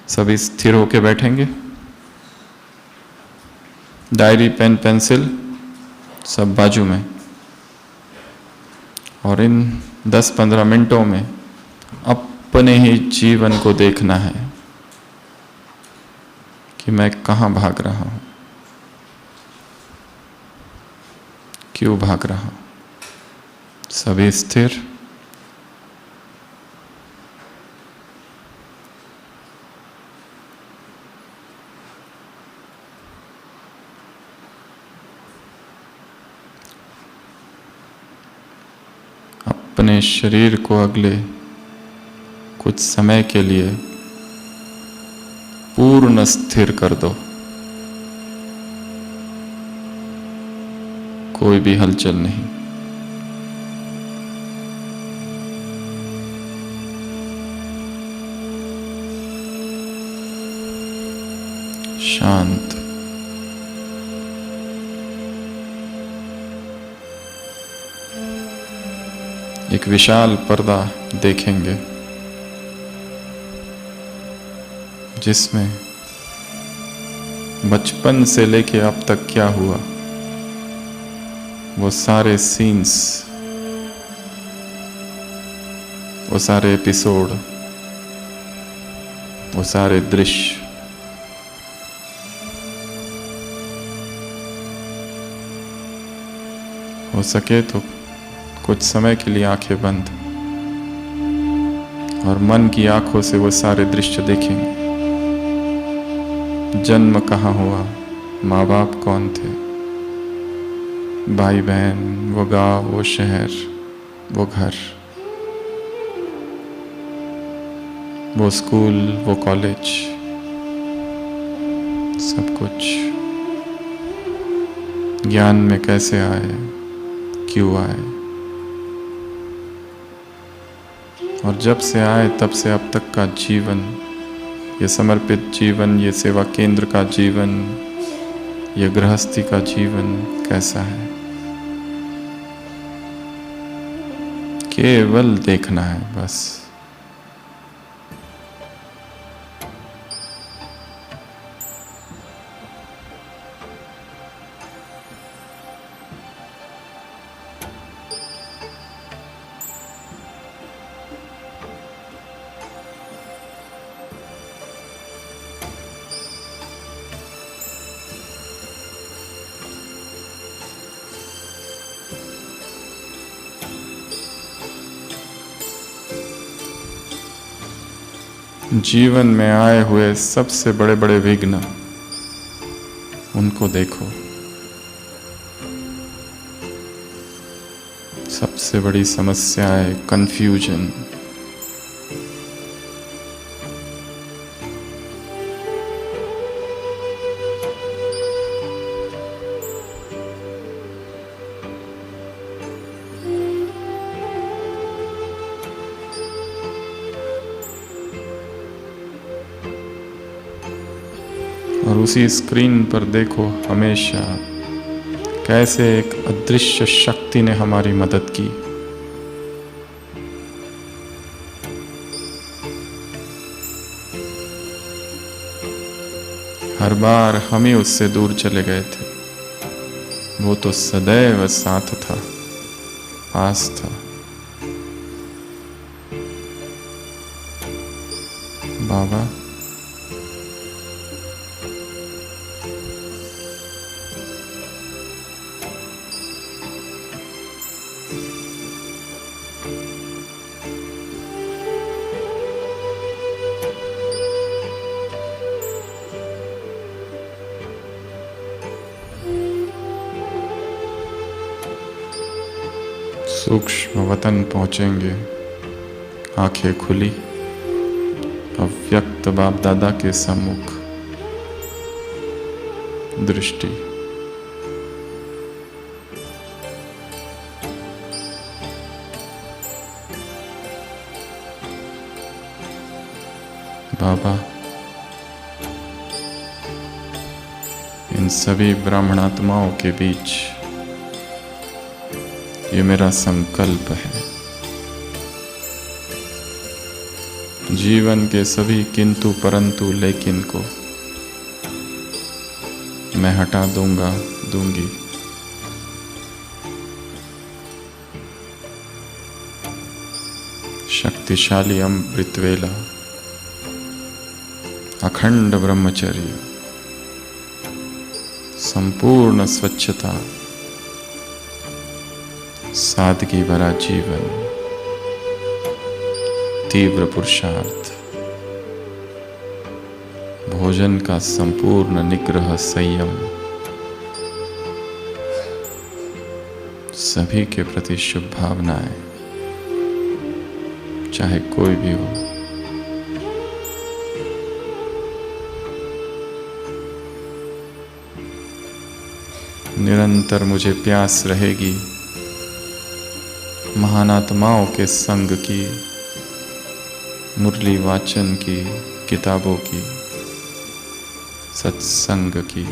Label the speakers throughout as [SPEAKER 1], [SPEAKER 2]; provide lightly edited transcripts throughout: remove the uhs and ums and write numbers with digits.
[SPEAKER 1] सभी स्थिर होके बैठेंगे। डायरी पेन पेंसिल सब बाजू में। और इन 10-15 मिनटों में अपने ही जीवन को देखना है कि मैं कहाँ भाग रहा हूँ, क्यों भाग रहा हूँ। सभी स्थिर। अपने शरीर को अगले कुछ समय के लिए पूर्ण स्थिर कर दो। कोई भी हलचल नहीं। शांत। एक विशाल पर्दा देखेंगे जिसमें बचपन से लेके अब तक क्या हुआ वो सारे सीन्स, वो सारे एपिसोड, वो सारे दृश्य हो सके तो कुछ समय के लिए आंखें बंद और मन की आंखों से वो सारे दृश्य देखेंगे। जन्म कहाँ हुआ, माँ बाप कौन थे, भाई बहन, वो गांव, वो शहर, वो घर, वो स्कूल, वो कॉलेज, सब कुछ। ज्ञान में कैसे आए, क्यों आए, और जब से आए तब से अब तक का जीवन, ये समर्पित जीवन, ये सेवा केंद्र का जीवन, ये गृहस्थी का जीवन कैसा है। केवल देखना है बस। जीवन में आए हुए सबसे बड़े बड़े विघ्न, उनको देखो। सबसे बड़ी समस्या है कंफ्यूजन। और उसी स्क्रीन पर देखो हमेशा कैसे एक अदृश्य शक्ति ने हमारी मदद की। हर बार हम ही उससे दूर चले गए थे, वो तो सदैव साथ था, पास था। बाबा सूक्ष्म वतन पहुंचेंगे, आंखें खुली, अव्यक्त बाप दादा के सम्मुख दृष्टि। बाबा इन सभी ब्राह्मणात्माओं के बीच ये मेरा संकल्प है, जीवन के सभी किंतु परंतु लेकिन को मैं हटा दूंगा, दूंगी। शक्तिशाली अमृत वेला, अखंड ब्रह्मचर्य, संपूर्ण स्वच्छता, सादगी भरा जीवन, तीव्र पुरुषार्थ, भोजन का संपूर्ण निग्रह, संयम, सभी के प्रति शुभ भावनाएं, चाहे कोई भी हो। निरंतर मुझे प्यास रहेगी महान आत्माओं के संग की, मुरली वाचन की, किताबों की, सत्संग की।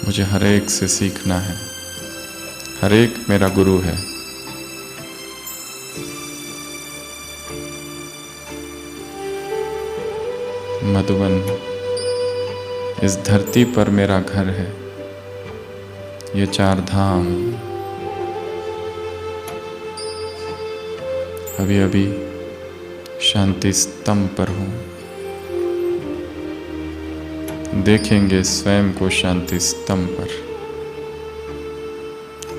[SPEAKER 1] मुझे हर एक से सीखना है, हर एक मेरा गुरु है। मधुबन इस धरती पर मेरा घर है, ये 4 धाम। अभी अभी शांति स्तंभ पर हूँ, देखेंगे स्वयं को शांति स्तंभ पर।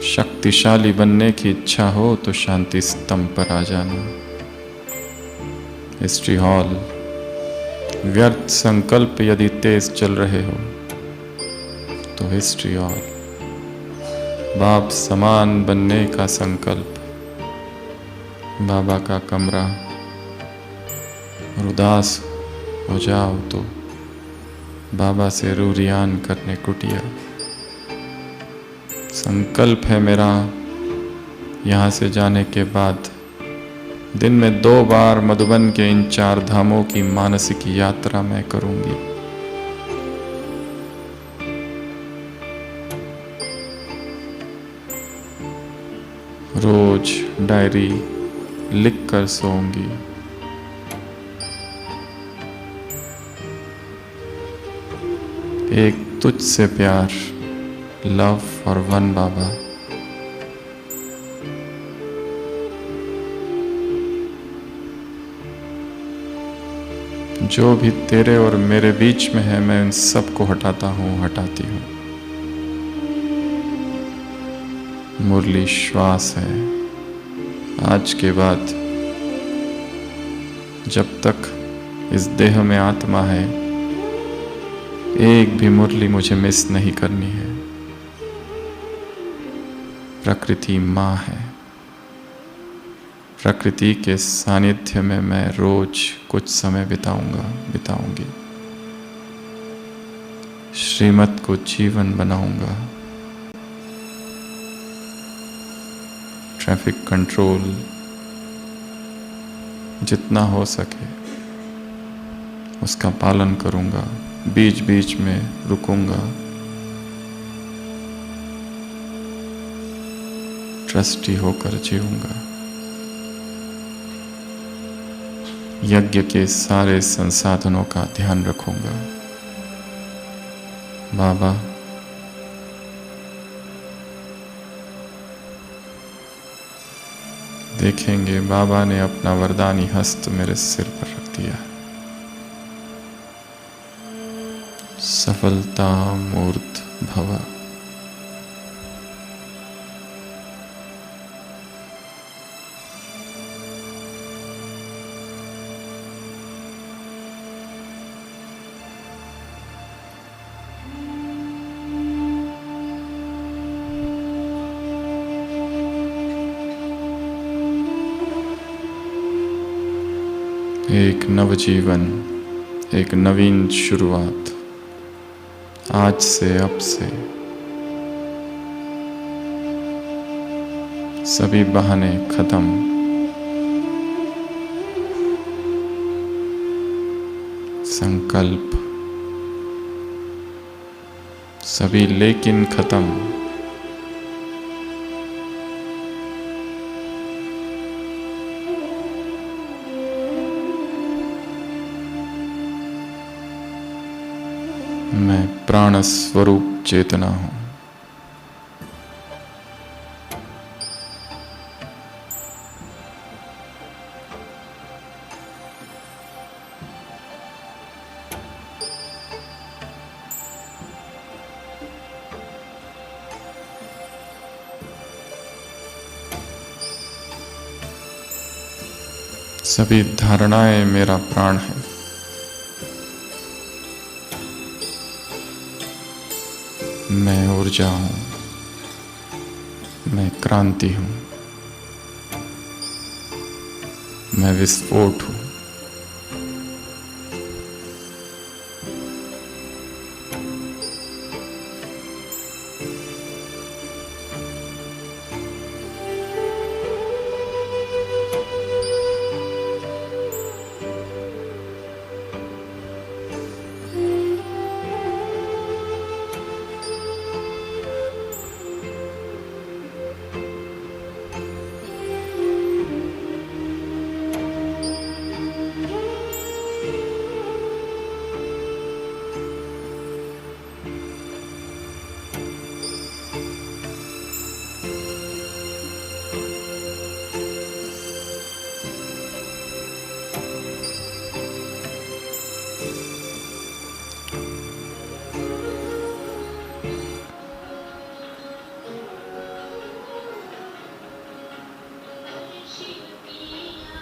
[SPEAKER 1] शक्तिशाली बनने की इच्छा हो तो शांति स्तंभ पर आ जाना। हिस्ट्री हॉल, व्यर्थ संकल्प यदि तेज चल रहे हो तो हिस्ट्री हॉल। बाप समान बनने का संकल्प, बाबा का कमरा। और उदास हो जाओ तो बाबा से रूरियान करने कुटिया। संकल्प है मेरा यहाँ से जाने के बाद दिन में 2 बार मधुबन के इन 4 धामों की मानसिक यात्रा मैं करूंगी। रोज डायरी लिख कर सोऊंगी। एक तुझसे प्यार, लव फॉर वन बाबा। जो भी तेरे और मेरे बीच में है मैं उन सबको हटाता हूँ, हटाती हूँ। मुरली श्वास है। आज के बाद जब तक इस देह में आत्मा है, एक भी मुरली मुझे मिस नहीं करनी है। प्रकृति माँ है। प्रकृति के सानिध्य में मैं रोज कुछ समय बिताऊंगी। श्रीमत को जीवन बनाऊंगा। ट्रैफिक कंट्रोल जितना हो सके उसका पालन करूंगा। बीच बीच में रुकूंगा। ट्रस्टी होकर जीऊंगा। यज्ञ के सारे संसाधनों का ध्यान रखूंगा। बाबा, देखेंगे बाबा ने अपना वरदानी हस्त मेरे सिर पर रख दिया। सफलता मूर्त भव। एक नवजीवन, एक नवीन शुरुआत। आज से, अब से सभी बहाने खत्म। संकल्प सभी लेकिन खत्म। मैं प्राण स्वरूप चेतना हूं। सभी धारणाएं मेरा प्राण है। मैं ऊर्जा हूं, मैं क्रांति हूं, मैं विस्फोट हूं।